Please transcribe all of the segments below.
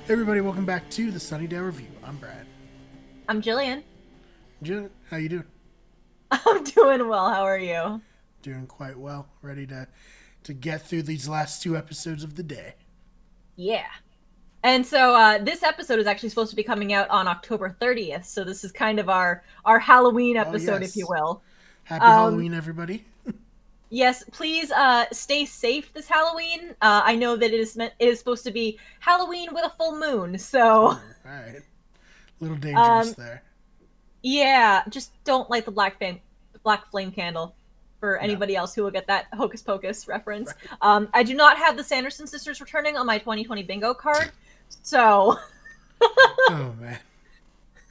Hey everybody, welcome back to the Sunnydale Review. I'm Brad. I'm Jillian. Jen, how you doing? I'm doing well. How are you? Doing quite well. Ready to get through these last two episodes of the day. Yeah. And so this episode is actually supposed to be coming out on October 30th. So this is kind of our Halloween Oh episode, if you yes. will. Happy Um, Halloween, everybody. yes, please stay safe this Halloween. I know that it is supposed to be Halloween with a full moon. So Oh, alright. A little dangerous um, there. yeah, just don't light the black flame candle for No. anybody else who will get that Hocus Pocus reference. Right. I do not have the Sanderson sisters returning on my 2020 bingo card. So Oh man.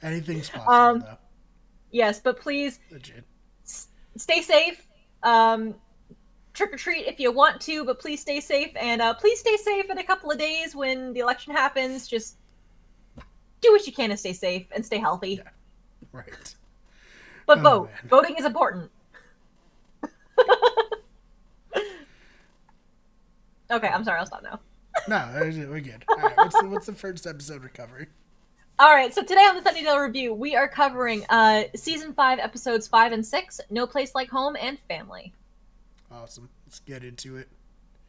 Anything's possible um, though. yes, but please Legit. stay safe. Um, Trick or treat if you want to, but please stay safe. And please stay safe in a couple of days when the election happens. Just do what you can to stay safe and stay healthy. Yeah. Right. But Oh vote. man. Voting is important. Okay, I'm sorry. I'll stop now. No, we're good. Alright, what's the first episode recovery? All right, so today on the Sunnydale Review, we are covering season 5, episodes 5 and 6, No Place Like Home and Family. Awesome. Let's get into it.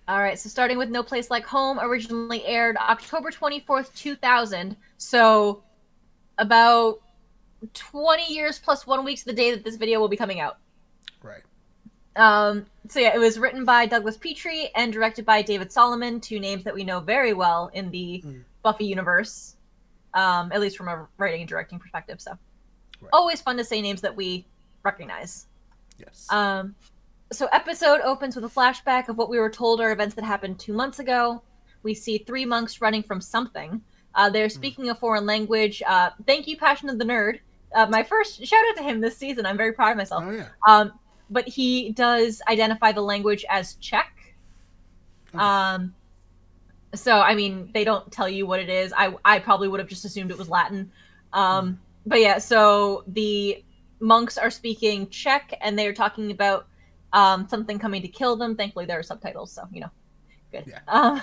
All right, so starting with No Place Like Home, originally aired October 24th, 2000. So about 20 years plus 1 week to the day that this video will be coming out. Right. So yeah, it was written by Douglas Petrie and directed by David Solomon, two names that we know very well in the Buffy universe, at least from a writing and directing perspective. So Right. always fun to say names that we recognize. Yes. So episode opens with a flashback of what we were told are events that happened 2 months ago. We see 3 monks running from something. They're speaking a foreign language. Thank you, Passion of the Nerd. My first shout out to him this season. I'm very proud of myself. Oh yeah. But he does identify the language as Czech. Okay. So, I mean, they don't tell you what it is. I probably would have just assumed it was Latin. But yeah, so the monks are speaking Czech, and they're talking about something coming to kill them. Thankfully, there are subtitles, so, good. Yeah.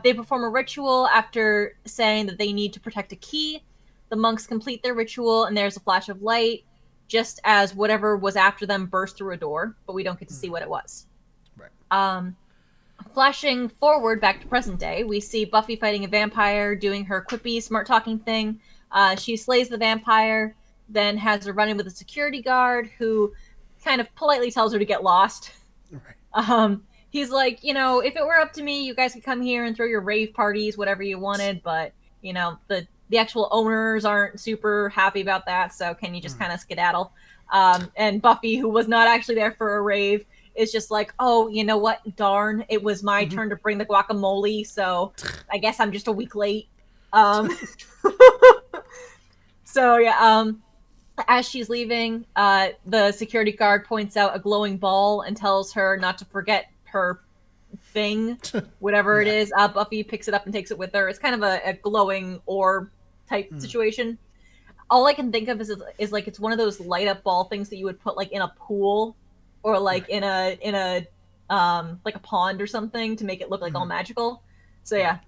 They perform a ritual after saying that they need to protect a key. The monks complete their ritual, and there's a flash of light, just as whatever was after them burst through a door, but we don't get to see what it was. Right. Flashing forward back to present day, we see Buffy fighting a vampire, doing her quippy, smart talking thing. She slays the vampire, then has a run-in with a security guard who kind of politely tells her to get lost. Right. He's like, if it were up to me, you guys could come here and throw your rave parties, whatever you wanted, but, the actual owners aren't super happy about that, so can you just kind of skedaddle? And Buffy, who was not actually there for a rave, is just like, oh, you know what? Darn, it was my turn to bring the guacamole, so I guess I'm just a week late. So yeah, as she's leaving, the security guard points out a glowing ball and tells her not to forget her thing, whatever it is. Buffy picks it up and takes it with her. It's kind of a glowing orb type situation. All I can think of is like it's one of those light up ball things that you would put like in a pool or like in a like a pond or something to make it look like all magical. So yeah.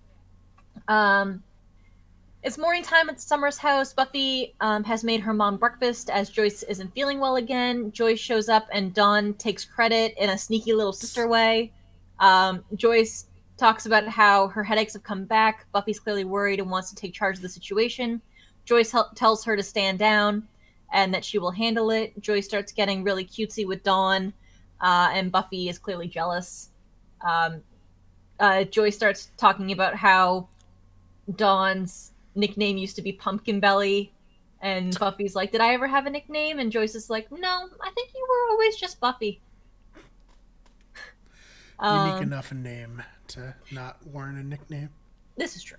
It's morning time at Summer's house. Buffy has made her mom breakfast as Joyce isn't feeling well again. Joyce shows up and Dawn takes credit in a sneaky little sister way. Joyce talks about how her headaches have come back. Buffy's clearly worried and wants to take charge of the situation. Joyce tells her to stand down and that she will handle it. Joyce starts getting really cutesy with Dawn, and Buffy is clearly jealous. Joyce starts talking about how Dawn's nickname used to be Pumpkin Belly, and Buffy's like, did I ever have a nickname? And Joyce is like, no, I think you were always just Buffy. Unique enough a name to not warrant a nickname. This is true.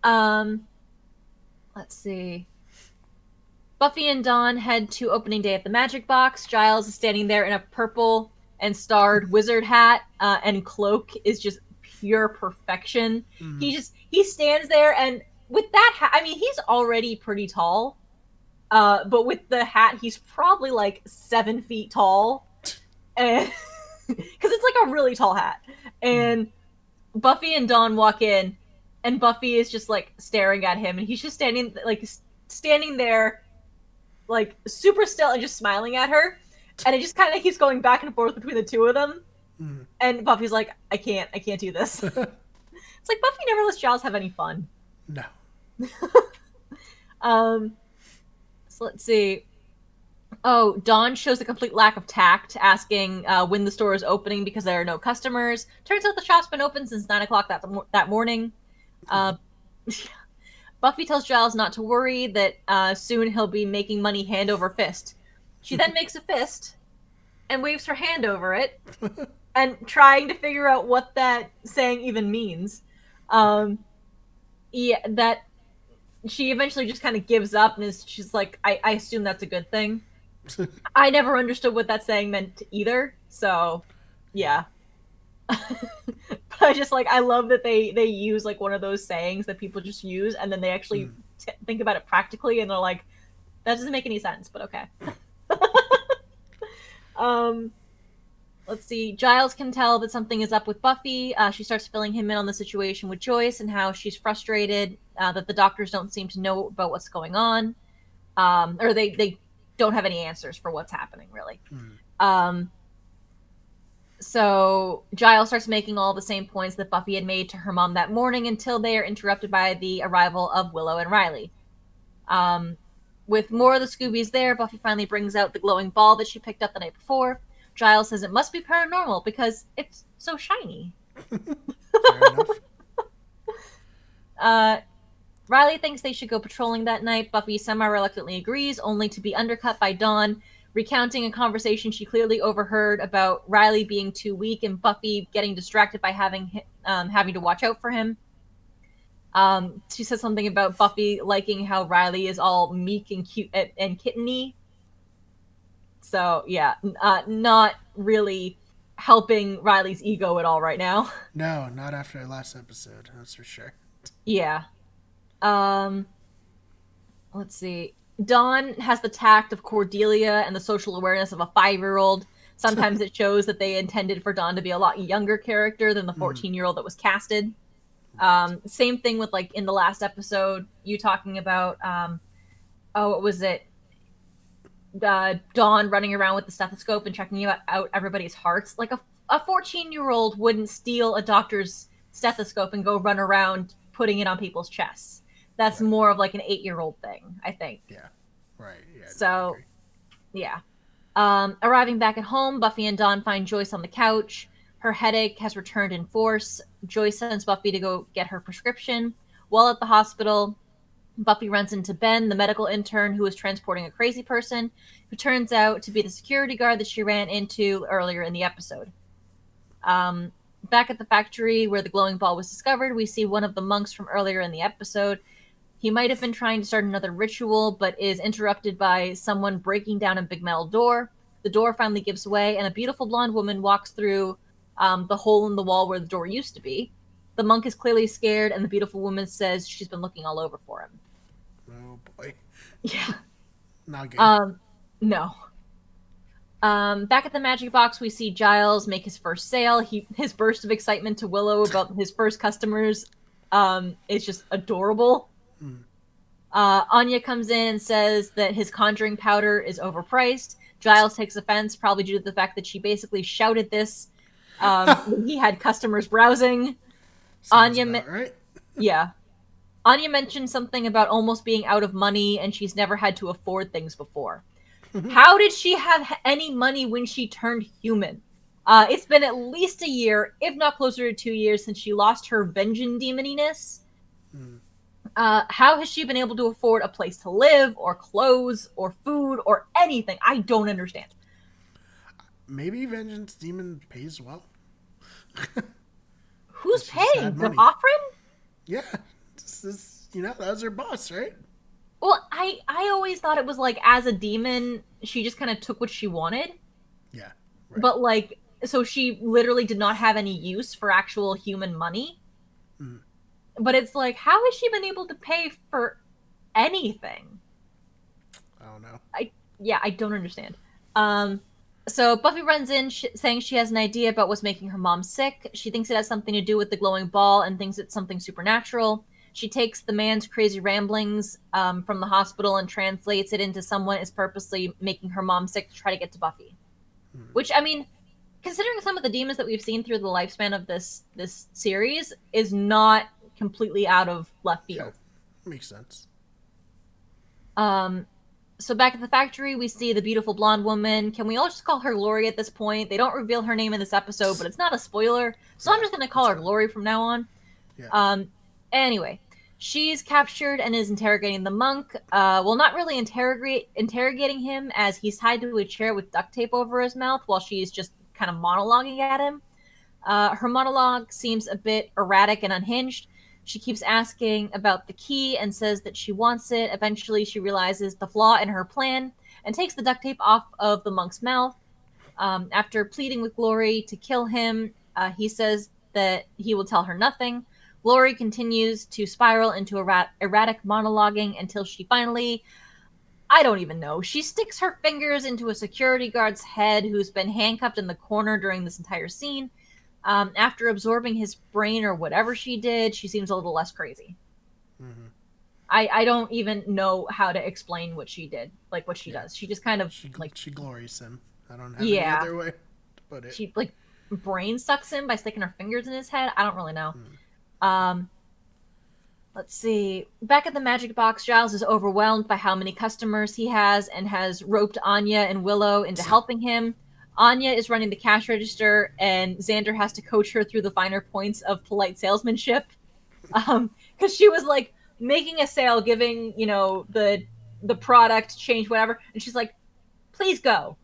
Let's see. Buffy and Dawn head to opening day at the Magic Box. Giles is standing there in a purple and starred wizard hat, and cloak is just pure perfection. He stands there, and with that hat, I mean, he's already pretty tall, but with the hat, he's probably like 7 feet tall, and because it's like a really tall hat. And Buffy and Dawn walk in, and Buffy is just like staring at him, and he's just standing there, like super still and just smiling at her, and it just kind of keeps going back and forth between the two of them. Mm. And Buffy's like, I can't do this. It's like Buffy never lets Giles have any fun. No. So let's see. Oh, Dawn shows a complete lack of tact, asking when the store is opening because there are no customers. Turns out the shop's been open since 9 o'clock that morning. Buffy tells Giles not to worry, that soon he'll be making money hand over fist. She then makes a fist and waves her hand over it, and trying to figure out what that saying even means. Yeah, that she eventually just kind of gives up, and she's like, I assume that's a good thing. I never understood what that saying meant either, so yeah. But I just like, I love that they use like one of those sayings that people just use, and then they actually think about it practically, and they're like, that doesn't make any sense, but okay. Let's see. Giles can tell that something is up with Buffy. She starts filling him in on the situation with Joyce and how she's frustrated that the doctors don't seem to know about what's going on, or they don't have any answers for what's happening, really. So Giles starts making all the same points that Buffy had made to her mom that morning, until they are interrupted by the arrival of Willow and Riley. With more of the Scoobies there, Buffy finally brings out the glowing ball that she picked up the night before. Giles says it must be paranormal because it's so shiny. Fair enough. Riley thinks they should go patrolling that night. Buffy semi-reluctantly agrees, only to be undercut by Dawn, recounting a conversation she clearly overheard about Riley being too weak and Buffy getting distracted by having to watch out for him. She says something about Buffy liking how Riley is all meek and cute and kitteny. So, yeah, not really helping Riley's ego at all right now. No, not after last episode, that's for sure. Yeah. Let's see. Dawn has the tact of Cordelia and the social awareness of a 5-year-old. Sometimes it shows that they intended for Dawn to be a lot younger character than the 14-year-old that was casted. Same thing with, like, in the last episode, you talking about, what was it? Dawn running around with the stethoscope and checking out everybody's hearts. Like, a 14-year-old wouldn't steal a doctor's stethoscope and go run around putting it on people's chests. That's more of like an 8-year-old thing, I think. Yeah. Right. Yeah. So, yeah. Arriving back at home, Buffy and Dawn find Joyce on the couch. Her headache has returned in force. Joyce sends Buffy to go get her prescription. While at the hospital, Buffy runs into Ben, the medical intern who is transporting a crazy person, who turns out to be the security guard that she ran into earlier in the episode. Back at the factory where the glowing ball was discovered, we see one of the monks from earlier in the episode. He might have been trying to start another ritual, but is interrupted by someone breaking down a big metal door. The door finally gives way, and a beautiful blonde woman walks through the hole in the wall where the door used to be. The monk is clearly scared, and the beautiful woman says she's been looking all over for him. Oh, boy. Yeah. Not good. No. Back at the magic box, we see Giles make his first sale. His burst of excitement to Willow about his first customers is just adorable. Anya comes in and says that his conjuring powder is overpriced. Giles takes offense, probably due to the fact that she basically shouted this when he had customers browsing. Sounds about right. Yeah. Anya mentioned something about almost being out of money, and she's never had to afford things before. How did she have any money when she turned human? It's been at least a year, if not closer to 2 years, since she lost her vengeance demoniness. How has she been able to afford a place to live, or clothes, or food, or anything? I don't understand. Maybe Vengeance Demon pays well. Who's paying? The Offrin? Yeah. That was her boss, right? Well, I always thought it was like, as a demon, she just kind of took what she wanted. Yeah. Right. But, like, so she literally did not have any use for actual human money. But it's like, how has she been able to pay for anything? I don't know. I don't understand. So Buffy runs in saying she has an idea about what's making her mom sick. She thinks it has something to do with the glowing ball and thinks it's something supernatural. She takes the man's crazy ramblings from the hospital and translates it into someone is purposely making her mom sick to try to get to Buffy. Which, I mean, considering some of the demons that we've seen through the lifespan of this series, is not completely out of left field. Yeah, makes sense. So back at the factory, we see the beautiful blonde woman. Can we all just call her Glory at this point? They don't reveal her name in this episode, but it's not a spoiler, so I'm just going to call her Glory from now on. Yeah. Anyway, she's captured and is interrogating the monk. Well, not really interrogating him, as he's tied to a chair with duct tape over his mouth while she's just kind of monologuing at him. Her monologue seems a bit erratic and unhinged. She keeps asking about the key and says that she wants it. Eventually, she realizes the flaw in her plan and takes the duct tape off of the monk's mouth. After pleading with Glory to kill him, he says that he will tell her nothing. Glory continues to spiral into erratic monologuing until she finally, I don't even know, she sticks her fingers into a security guard's head who's been handcuffed in the corner during this entire scene. After absorbing his brain or whatever she did, she seems a little less crazy. Mm-hmm. I don't even know how to explain what she did, like what she does. She just kind of she glories him. I don't have any other way to put it. She like brain sucks him by sticking her fingers in his head. I don't really know. Let's see. Back at the magic box, Giles is overwhelmed by how many customers he has and has roped Anya and Willow into helping him. Anya is running the cash register, and Xander has to coach her through the finer points of polite salesmanship. Because she was like making a sale, giving the product, change, whatever, and she's like, "Please go."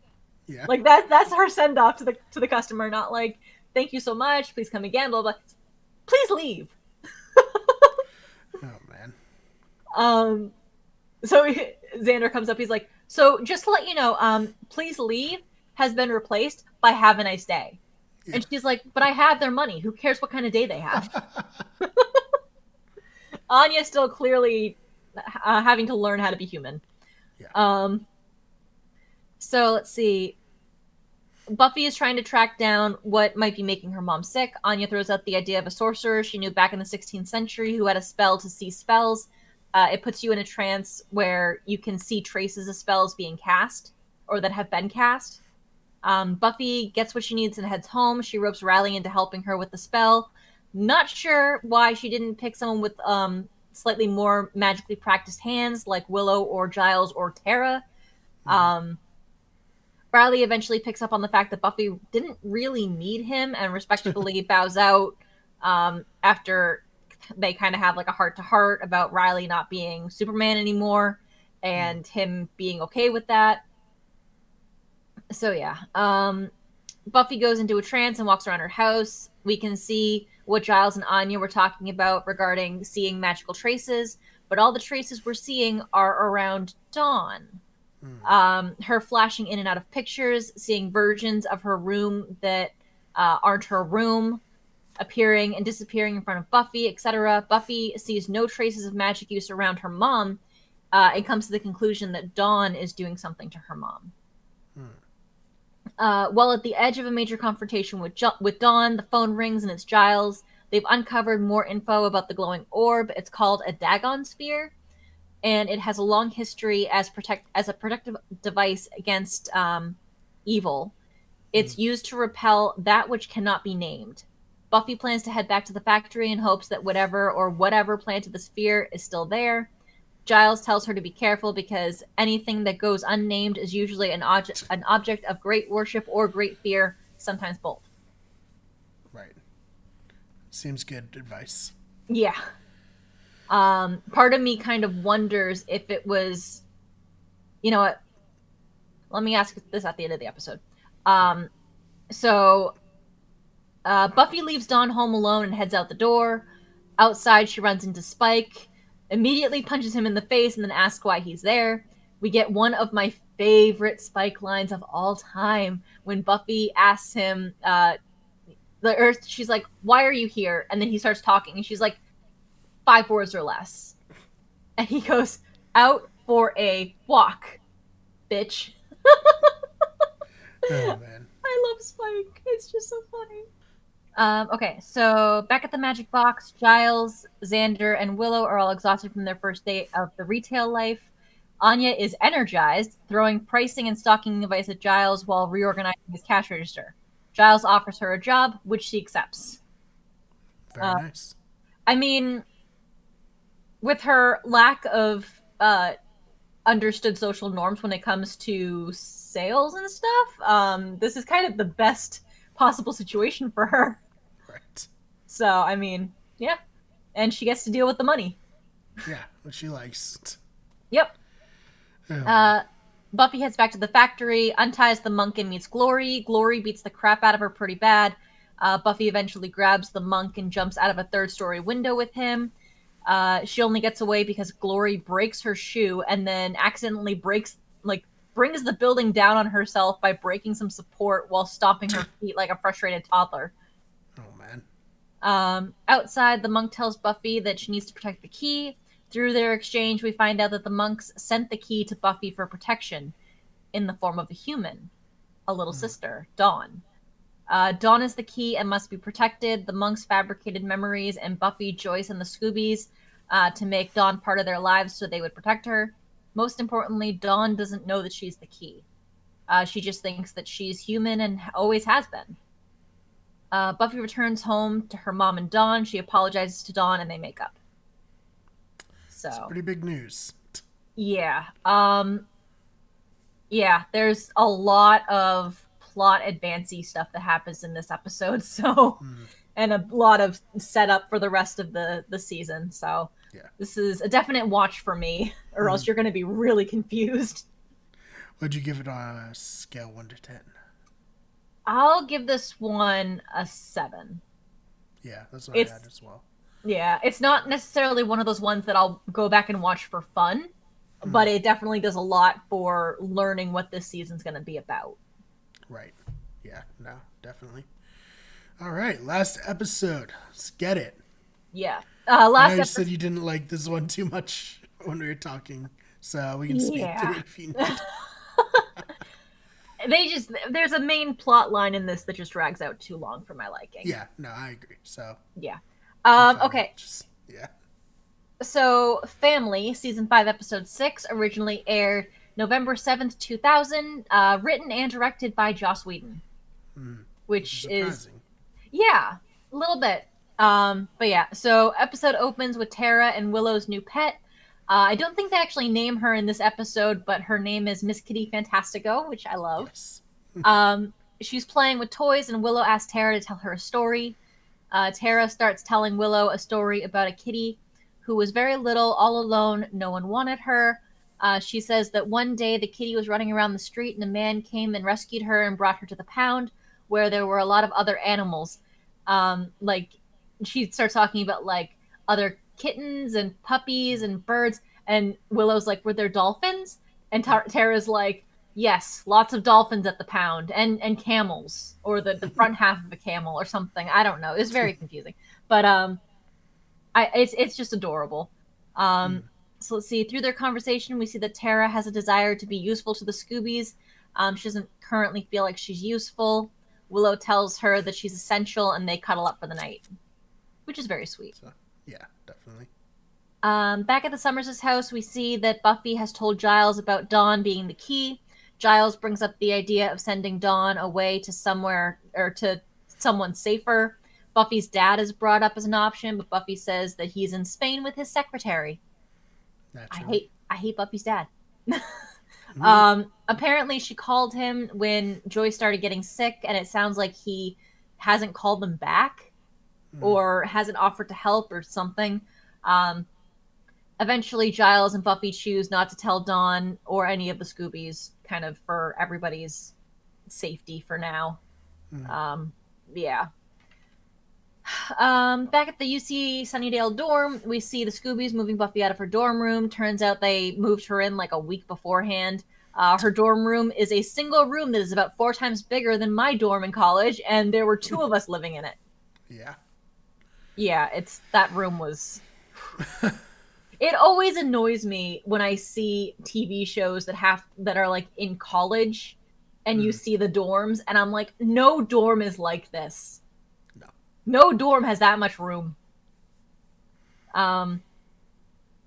Yeah. Like that's her send off to the customer, not like, "Thank you so much, please come again." Blah blah. Please leave. Oh man. So Xander comes up. He's like, "So just to let you know, please leave has been replaced by have a nice day." Yeah. And she's like, "But I have their money. Who cares what kind of day they have?" Anya's still clearly having to learn how to be human. Yeah. So let's see. Buffy is trying to track down what might be making her mom sick. Anya throws out the idea of a sorcerer she knew back in the 16th century who had a spell to see spells. It puts you in a trance where you can see traces of spells being cast or that have been cast. Buffy gets what she needs and heads home. She ropes Riley into helping her with the spell. Not sure why she didn't pick someone with slightly more magically practiced hands like Willow or Giles or Tara. Riley eventually picks up on the fact that Buffy didn't really need him and respectfully bows out after they kind of have like a heart-to-heart about Riley not being Superman anymore and him being okay with that. So yeah, Buffy goes into a trance and walks around her house. We can see what Giles and Anya were talking about regarding seeing magical traces, but all the traces we're seeing are around Dawn. Her flashing in and out of pictures, seeing versions of her room that aren't her room, appearing and disappearing in front of Buffy, etc. Buffy sees no traces of magic use around her mom and comes to the conclusion that Dawn is doing something to her mom. While at the edge of a major confrontation with Dawn, the phone rings and it's Giles. They've uncovered more info about the glowing orb. It's called a Dagon Sphere, and it has a long history as a protective device against evil. It's used to repel that which cannot be named. Buffy plans to head back to the factory in hopes that whatever planted the sphere is still there. Giles tells her to be careful because anything that goes unnamed is usually an object of great worship or great fear, sometimes both. Right. Seems good advice. Yeah. Part of me kind of wonders if it was, you know what? Let me ask this at the end of the episode. So Buffy leaves Dawn home alone and heads out the door. Outside, she runs into Spike, immediately punches him in the face, and then asks why he's there. We get one of my favorite Spike lines of all time when Buffy asks him, the Earth, she's like, "Why are you here?" And then he starts talking, and she's like, 5 words or less. And he goes, "Out for a walk, bitch." Oh man. I love Spike. It's just so funny. Okay, so back at the magic box, Giles, Xander, and Willow are all exhausted from their first day of the retail life. Anya is energized, throwing pricing and stocking advice at Giles while reorganizing his cash register. Giles offers her a job, which she accepts. Very Uh, nice. I mean, with her lack of understood social norms when it comes to sales and stuff, this is kind of the best possible situation for her. Right. So, I mean, yeah. And she gets to deal with the money. Yeah, what she likes. Yep. Oh, Uh, Buffy heads back to the factory, unties the monk, and meets Glory. Glory beats the crap out of her pretty bad. Buffy eventually grabs the monk and jumps out of a third-story window with him. She only gets away because Glory breaks her shoe and then accidentally brings the building down on herself by breaking some support while stomping her feet like a frustrated toddler. oh man. Outside, the monk tells Buffy that she needs to protect the key. Through their exchange, we find out that the monks sent the key to Buffy for protection in the form of a human, a little sister, Dawn. Dawn is the key and must be protected. The monks fabricated memories, and Buffy, Joyce, and the Scoobies to make Dawn part of their lives so they would protect her. Most importantly, Dawn doesn't know that she's the key. She just thinks that she's human and always has been. Buffy returns home to her mom and Dawn. She apologizes to Dawn, and they make up. So It's pretty big news. yeah, yeah. There's a lot of plot advancey stuff that happens in this episode. So, and a lot of setup for the rest of the season. So Yeah. this is a definite watch for me, or else you're going to be really confused. Would you give it on a scale 1 to 10? I'll give this one a 7. Yeah, that's what I had as well. Yeah, it's not necessarily one of those ones that I'll go back and watch for fun, but it definitely does a lot for learning what this season's going to be about. Right. Yeah, no, definitely. All right, last episode. Let's get it. Yeah. I Last know you episode. said you didn't like this one too much when we were talking, so we can speak to it if you need. There's a main plot line in this that just drags out too long for my liking. Yeah, no, I agree. So Yeah. I'm fine Okay. with just, yeah. So, Family, season 5, episode 6, originally aired November 7th, 2000, written and directed by Joss Whedon. Which is, Surprising. yeah, a little bit. But yeah, so episode opens with Tara and Willow's new pet. I don't think they actually name her in this episode, but her name is Miss Kitty Fantastico, which I love. Yes. She's playing with toys, and Willow asks Tara to tell her a story. Tara starts telling Willow a story about a kitty who was very little, all alone, no one wanted her. She says that one day the kitty was running around the street and a man came and rescued her and brought her to the pound where there were a lot of other animals. Like, she starts talking about, like, other kittens and puppies and birds, and Willow's like, were there dolphins? And Tara's like, yes, lots of dolphins at the pound, and camels, or the front half of a camel or something. I don't know. It's very confusing. But it's just adorable. So let's see. Through their conversation, we see that Tara has a desire to be useful to the Scoobies. She doesn't currently feel like she's useful. Willow tells her that she's essential, and they cuddle up for the night, which is very sweet. So, yeah, definitely. Back at the Summers' house, we see that Buffy has told Giles about Dawn being the key. Giles brings up the idea of sending Dawn away to somewhere, or to someone safer. Buffy's dad is brought up as an option, but Buffy says that he's in Spain with his secretary. Naturally. I hate Buffy's dad. Apparently she called him when Joy started getting sick, and it sounds like he hasn't called them back or hasn't offered to help or something. Eventually Giles and Buffy choose not to tell Dawn or any of the Scoobies, kind of for everybody's safety for now. Yeah. Back at the UC Sunnydale dorm, we see the Scoobies moving Buffy out of her dorm room. Turns out they moved her in like a week beforehand. Her dorm room is a single room that is about 4 times bigger than my dorm in college, and there were 2 of us living in it. Yeah. Yeah, that room was... It always annoys me when I see TV shows that are like in college, and you see the dorms, and I'm like, no dorm is like this. No. No dorm has that much room. Um,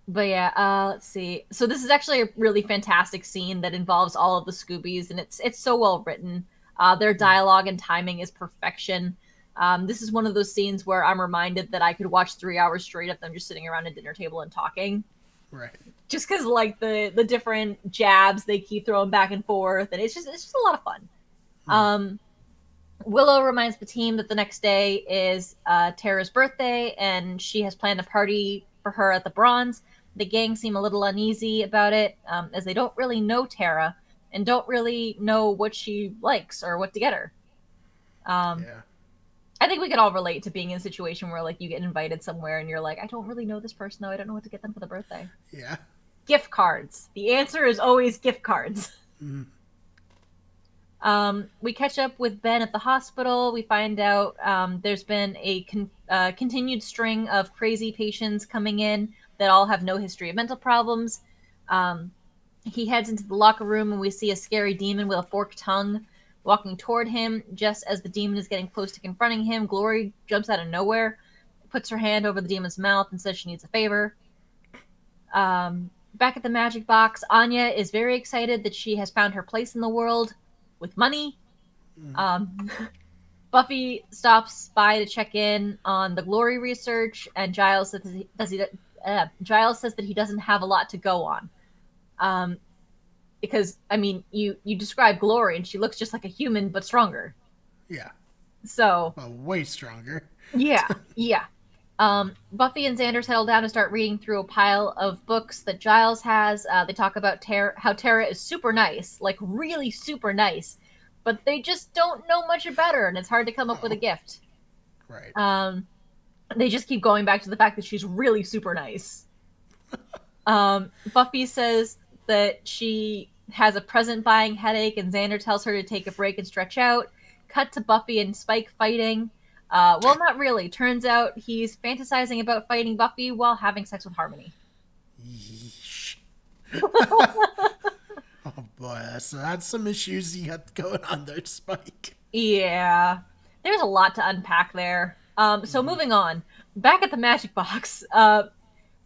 but yeah, let's see. So this is actually a really fantastic scene that involves all of the Scoobies, and it's so well written. Their dialogue and timing is perfection. This is one of those scenes where I'm reminded that I could watch 3 hours straight of them just sitting around a dinner table and talking. Right. Just because like the different jabs they keep throwing back and forth, and it's just a lot of fun. Um, Willow reminds the team that the next day is Tara's birthday, and she has planned a party for her at the Bronze. The gang seem a little uneasy about it, as they don't really know Tara and don't really know what she likes or what to get her. Um, Yeah. I think we can all relate to being in a situation where like you get invited somewhere and you're like, I don't really know this person though. I don't know what to get them for the birthday. Yeah. Gift cards. The answer is always gift cards. We catch up with Ben at the hospital. We find out there's been a continued string of crazy patients coming in that all have no history of mental problems. Um, he heads into the locker room and we see a scary demon with a forked tongue walking toward him. Just as the demon is getting close to confronting him, Glory jumps out of nowhere, puts her hand over the demon's mouth, and says she needs a favor. Back at the magic box, Anya is very excited that she has found her place in the world with money. Um, Buffy stops by to check in on the Glory research, and Giles Giles says that he doesn't have a lot to go on. Because I mean, you describe Glory, and she looks just like a human but stronger. Yeah. So Well, way stronger. yeah. Buffy and Xander settle down to start reading through a pile of books that Giles has. They talk about how Tara is super nice, like really super nice, but they just don't know much about her, and it's hard to come up with a gift. Right. They just keep going back to the fact that she's really super nice. Buffy says that she has a present buying headache, and Xander tells her to take a break and stretch out. Cut to Buffy and Spike fighting. Well, not really. Turns out he's fantasizing about fighting Buffy while having sex with Harmony. Yeesh. Oh boy, that's some issues you got going on there, Spike. Yeah. There's a lot to unpack there. So moving on. Back at the magic box,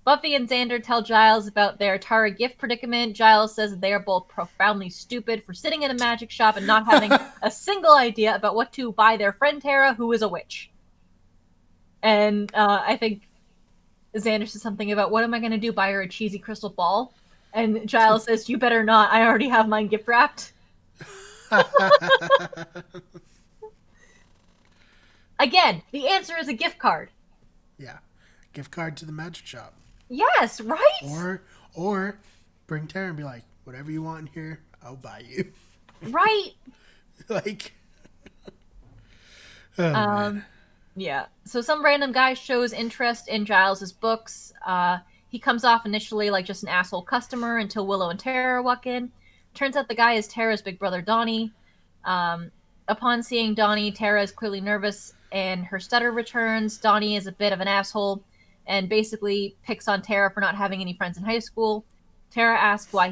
Buffy and Xander tell Giles about their Tara gift predicament. Giles says that they are both profoundly stupid for sitting in a magic shop and not having a single idea about what to buy their friend Tara, who is a witch. And I think Xander says something about, what am I going to do, buy her a cheesy crystal ball? And Giles says, you better not. I already have mine gift wrapped. Again, the answer is a gift card. Yeah. Gift card to the magic shop. Yes, right? Or bring Tara and be like, whatever you want in here, I'll buy you. Right. Like, oh man. Yeah. So some random guy shows interest in Giles's books. He comes off initially like just an asshole customer until Willow and Tara walk in. Turns out the guy is Tara's big brother, Donnie. Upon seeing Donnie, Tara is clearly nervous and her stutter returns. Donnie is a bit of an asshole and basically picks on Tara for not having any friends in high school. Tara asks why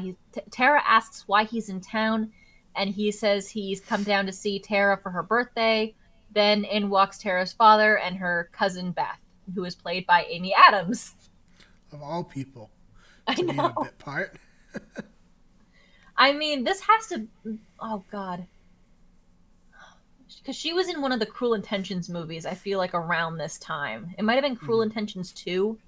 he's in town, and he says he's come down to see Tara for her birthday. Then in walks Tara's father and her cousin Beth, who is played by Amy Adams. Of all people I to be in know. a bit part. I mean, this has to. Oh God. Because she was in one of the Cruel Intentions movies, I feel like around this time. It might have been Cruel Intentions 2.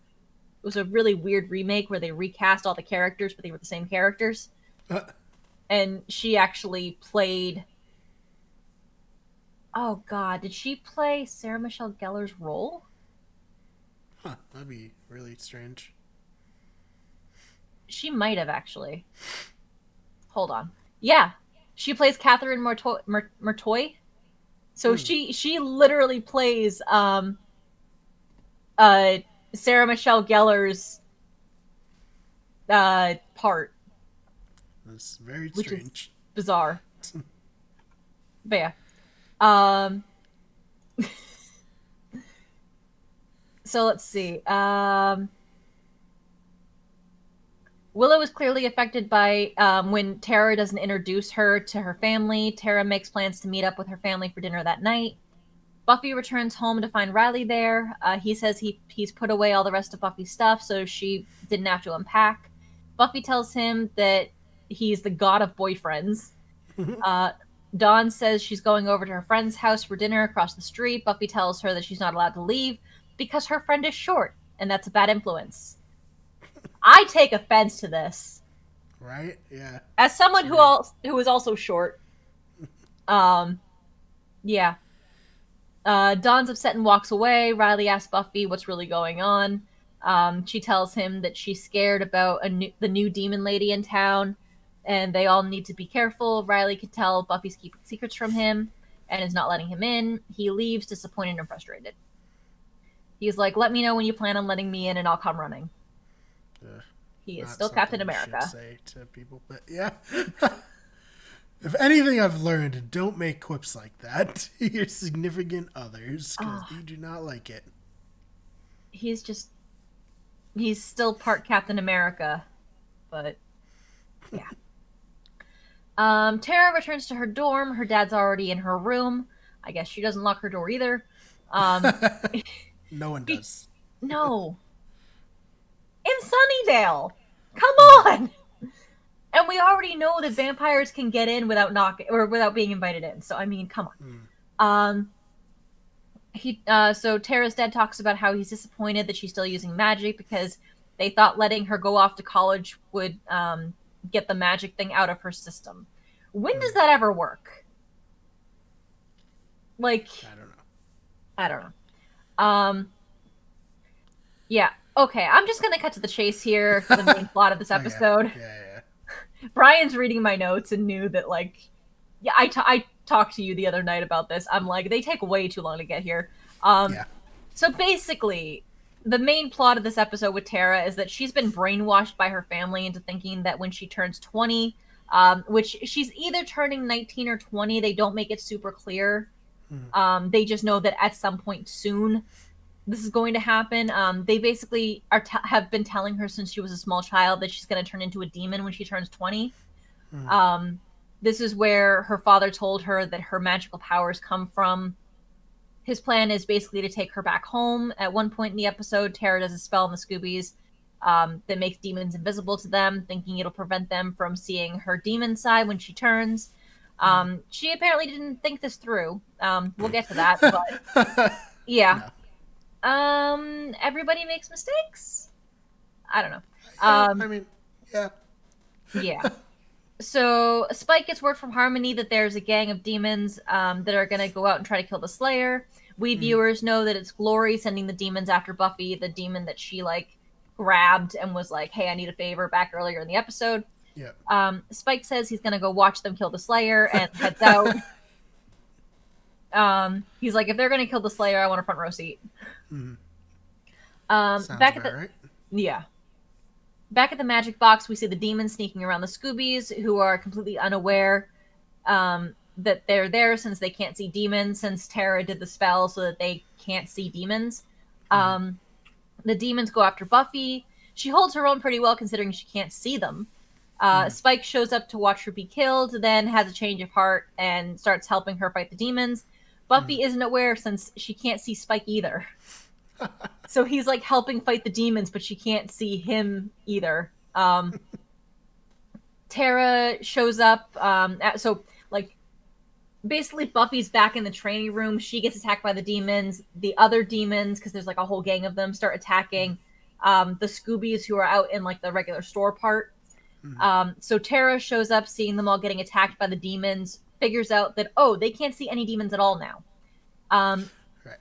It was a really weird remake where they recast all the characters, but they were the same characters. And she actually played. Oh God, did she play Sarah Michelle Gellar's role? Huh, that'd be really strange. She might have actually. Hold on. Yeah, she plays Catherine Mertoy. So she literally plays Sarah Michelle Gellar's part, That's very which is strange. bizarre. But yeah. So let's see. Willow is clearly affected by when Tara doesn't introduce her to her family. Tara makes plans to meet up with her family for dinner that night. Buffy returns home to find Riley there. He says he's put away all the rest of Buffy's stuff, so she didn't have to unpack. Buffy tells him that he's the god of boyfriends. Uh, Dawn says she's going over to her friend's house for dinner across the street. Buffy tells her that she's not allowed to leave because her friend is short, and that's a bad influence. I take offense to this. Right? Yeah. As someone who is also short. Yeah. Dawn's upset and walks away. Riley asks Buffy what's really going on. She tells him that she's scared about the new demon lady in town, and they all need to be careful. Riley can tell Buffy's keeping secrets from him and is not letting him in. He leaves disappointed and frustrated. He's like, let me know when you plan on letting me in and I'll come running. He is still Captain America. Say to people, but yeah. If anything I've learned, don't make quips like that to your significant others because they do not like it. He's still part Captain America, but yeah. Tara returns to her dorm. Her dad's already in her room. I guess she doesn't lock her door either. No one does. No. In Sunnydale. Come on. And we already know that vampires can get in without knocking or without being invited in. So I mean, come on. So Tara's dad talks about how he's disappointed that she's still using magic because they thought letting her go off to college would get the magic thing out of her system. When does that ever work? Like, I don't know. Yeah. Okay, I'm just gonna cut to the chase here for the main plot of this episode. Yeah. Brian's reading my notes and knew that, like, yeah, I talked to you the other night about this. I'm like, they take way too long to get here. So basically, the main plot of this episode with Tara is that she's been brainwashed by her family into thinking that when she turns 20, which she's either turning 19 or 20, they don't make it super clear. They just know that at some point soon this is going to happen. They basically have been telling her since she was a small child that she's going to turn into a demon when she turns 20. This is where her father told her that her magical powers come from. His plan is basically to take her back home. At one point in the episode, Tara does a spell on the Scoobies that makes demons invisible to them, thinking it'll prevent them from seeing her demon side when she turns. She apparently didn't think this through. We'll get to that, but yeah. No. Everybody makes mistakes? I don't know. I mean, yeah. Yeah. So Spike gets word from Harmony that there's a gang of demons that are going to go out and try to kill the Slayer. We viewers know that it's Glory sending the demons after Buffy, the demon that she, like, grabbed and was like, hey, I need a favor back earlier in the episode. Yeah. Spike says he's going to go watch them kill the Slayer and heads out. He's like, if they're going to kill the Slayer, I want a front row seat. Sounds back at the right. Yeah. Back at the magic box, we see the demons sneaking around the Scoobies, who are completely unaware that they're there since they can't see demons, since Tara did the spell so that they can't see demons. The demons go after Buffy. She holds her own pretty well considering she can't see them. Spike shows up to watch her be killed, then has a change of heart and starts helping her fight the demons. Buffy isn't aware since she can't see Spike either. So he's like helping fight the demons, but she can't see him either. Tara shows up. So like basically Buffy's back in the training room. She gets attacked by the demons. The other demons, because there's like a whole gang of them, start attacking the Scoobies who are out in like the regular store part. So Tara shows up, seeing them all getting attacked by the demons, figures out that, oh, they can't see any demons at all now. Right.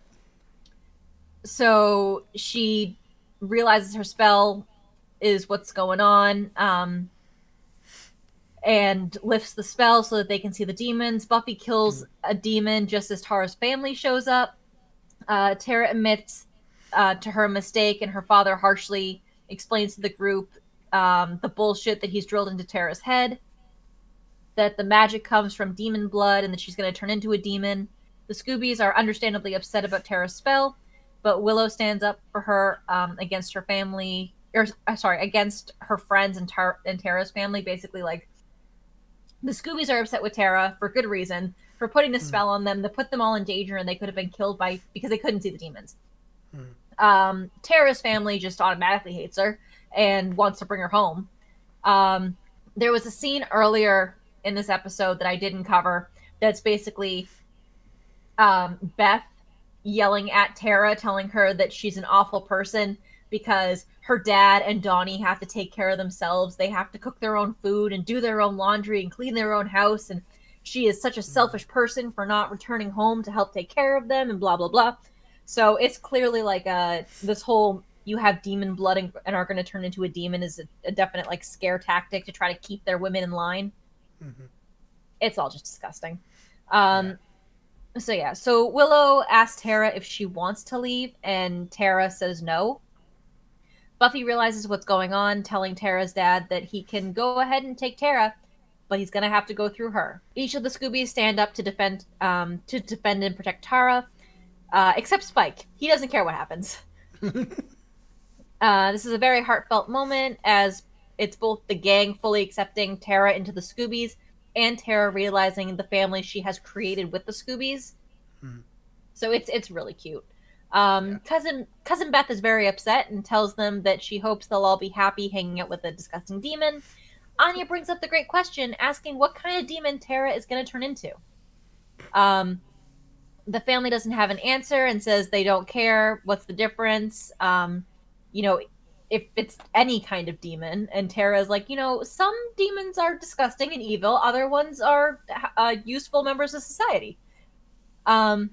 So she realizes her spell is what's going on, and lifts the spell so that they can see the demons. Buffy kills a demon just as Tara's family shows up. Tara admits to her mistake, and her father harshly explains to the group the bullshit that he's drilled into Tara's head, that the magic comes from demon blood and that she's going to turn into a demon. The Scoobies are understandably upset about Tara's spell, but Willow stands up for her against her family or sorry, against her friends and Tara's family. Basically, like the Scoobies are upset with Tara for good reason for putting the Mm, spell on them that put them all in danger, and they could have been killed by because they couldn't see the demons. mm, Tara's family just automatically hates her and wants to bring her home. Um, there was a scene earlier in this episode that I didn't cover that's basically Beth yelling at Tara, telling her that she's an awful person because her dad and Donnie have to take care of themselves. They have to cook their own food and do their own laundry and clean their own house. And she is such a mm. selfish person for not returning home to help take care of them and blah, blah, blah. So it's clearly like this whole you have demon blood and are going to turn into a demon is a definite like scare tactic to try to keep their women in line. Mhm. It's all just disgusting. Yeah. Um, so yeah, so Willow asks Tara if she wants to leave, and Tara says no. Buffy realizes what's going on, telling Tara's dad that he can go ahead and take Tara, but he's gonna have to go through her. Each of the Scoobies stand up to defend and protect Tara, except Spike. He doesn't care what happens. This is a very heartfelt moment as it's both the gang fully accepting Tara into the Scoobies and Tara realizing the family she has created with the Scoobies. Mm, So it's really cute. yeah. Cousin Beth is very upset and tells them that she hopes they'll all be happy hanging out with a disgusting demon. Anya brings up the great question, asking what kind of demon Tara is going to turn into. Um, the family doesn't have an answer and says they don't care. What's the difference? You know, if it's any kind of demon. And Tara's like, some demons are disgusting and evil. Other ones are useful members of society. Um,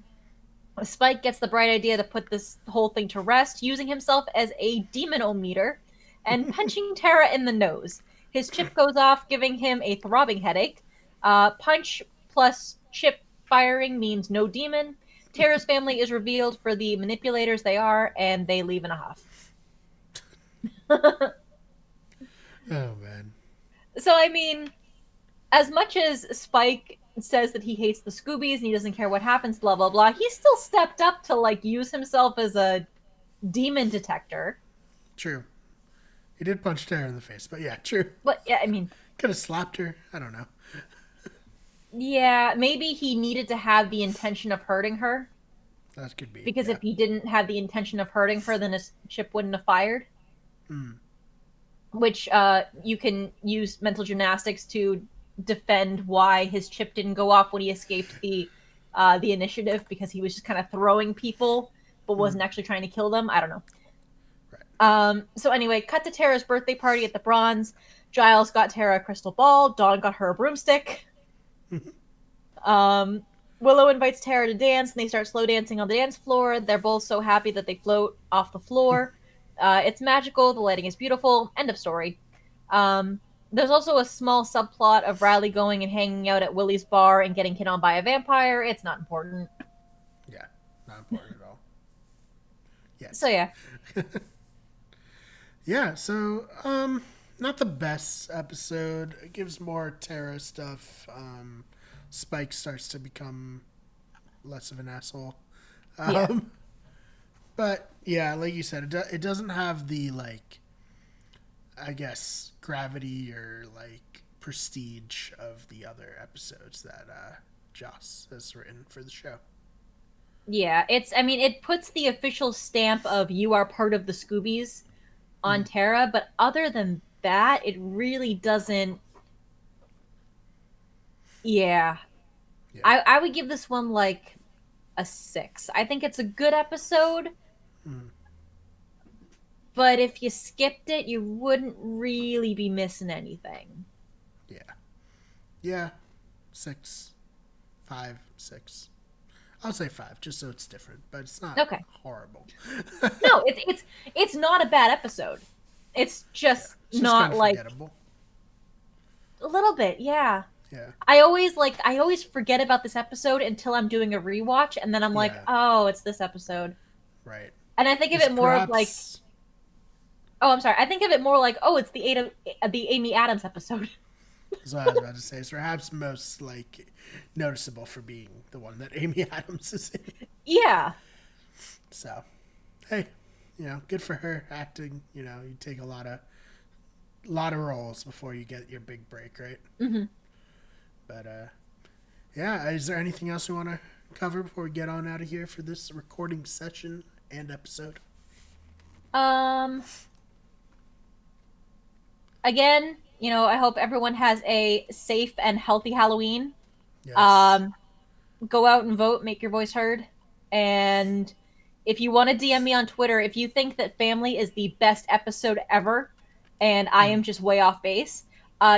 Spike gets the bright idea to put this whole thing to rest, using himself as a demonometer and punching Tara in the nose. His chip goes off, giving him a throbbing headache. Punch plus chip firing means no demon. Tara's family is revealed for the manipulators they are, and they leave in a huff. Oh man. So, I mean, as much as Spike says that he hates the Scoobies and he doesn't care what happens, blah, blah, blah, he still stepped up to, like, use himself as a demon detector. True. He did punch Tara in the face, but yeah, true. But, yeah, I mean, Could have slapped her. I don't know. yeah, maybe he needed to have the intention of hurting her. That could be. Because Yeah. if he didn't have the intention of hurting her, then his chip wouldn't have fired. Mm. Which you can use mental gymnastics to defend why his chip didn't go off when he escaped the initiative because he was just kind of throwing people but wasn't actually trying to kill them. I don't know. Right. So anyway, cut to Tara's birthday party at the Bronze. Giles got Tara a crystal ball. Dawn got her a broomstick. Willow invites Tara to dance, and they start slow dancing on the dance floor. They're both so happy that they float off the floor. It's magical. The lighting is beautiful. End of story. There's also a small subplot of Riley going and hanging out at Willie's bar and getting hit on by a vampire. It's not important. Yeah. Not important at all. Yes. So yeah. Yeah, so not the best episode. It gives more Tara stuff. Spike starts to become less of an asshole. Yeah. But yeah, like you said, it doesn't have the like, I guess, gravity or like prestige of the other episodes that Joss has written for the show. Yeah, it puts the official stamp of you are part of the Scoobies on Tara, but other than that, it really doesn't. Yeah. Yeah. I would give this one like a 6. I think it's a good episode, but if you skipped it, you wouldn't really be missing anything. Yeah. Yeah. 6, 5, 6. I'll say 5, just so it's different, but it's not Okay. horrible. No, it's not a bad episode. It's just It's just not kind of like forgettable. a little bit, yeah. Yeah. I always forget about this episode until I'm doing a rewatch, and then I'm like, Yeah. oh, it's this episode. Right. And I think of It's it more of like, perhaps, oh, I'm sorry. I think of it more like, oh, it's the Amy Adams episode. that's what I was about to say. It's perhaps most like noticeable for being the one that Amy Adams is in. Yeah. So, hey, good for her acting. You take a lot of roles before you get your big break, right? Mm-hmm. But yeah, is there anything else we want to cover before we get on out of here for this recording session and episode? Again, I hope everyone has a safe and healthy Halloween. Yes. Go out and vote, make your voice heard. And if you want to DM me on Twitter, if you think that Family is the best episode ever and I am just way off base,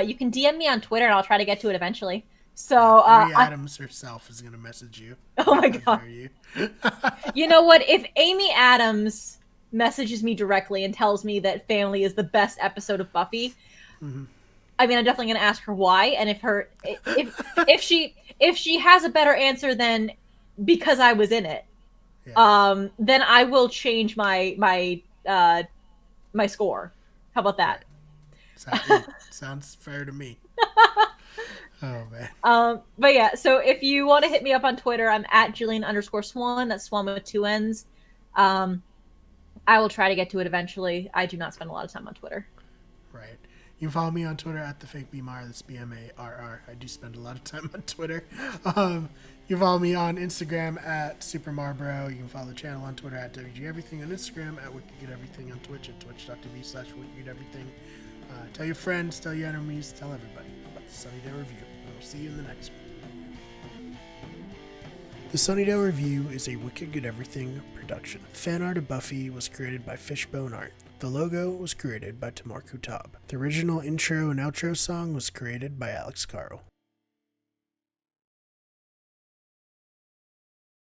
you can DM me on Twitter and I'll try to get to it eventually. So, Amy Adams herself is going to message you. Oh my God. You. You know what? If Amy Adams messages me directly and tells me that Family is the best episode of Buffy, I mean, I'm definitely going to ask her why. And if she has a better answer than because I was in it, then I will change my score. How about that? Right. Sounds fair to me. Oh man. But yeah, so if you want to hit me up on Twitter, I'm at Jillian_Swan. That's Swan with 2 N's. I will try to get to it eventually. I do not spend a lot of time on Twitter. Right. You can follow me on Twitter at @theFakeBMar. That's BMARR. I do spend a lot of time on Twitter. You can follow me on Instagram at SuperMarbro. You can follow the channel on Twitter at WGEverything, on Instagram at WickedGetEverything, on Twitch at twitch.tv/WickedGetEverything. Tell your friends, tell your enemies, tell everybody about the Sunnydale Review. And we'll see you in the next one. The Sunnydale Review is a Wicked Get Everything production. Fan art of Buffy was created by Fishbone Art. The logo was created by Tamar Kutab. The original intro and outro song was created by Alex Carl.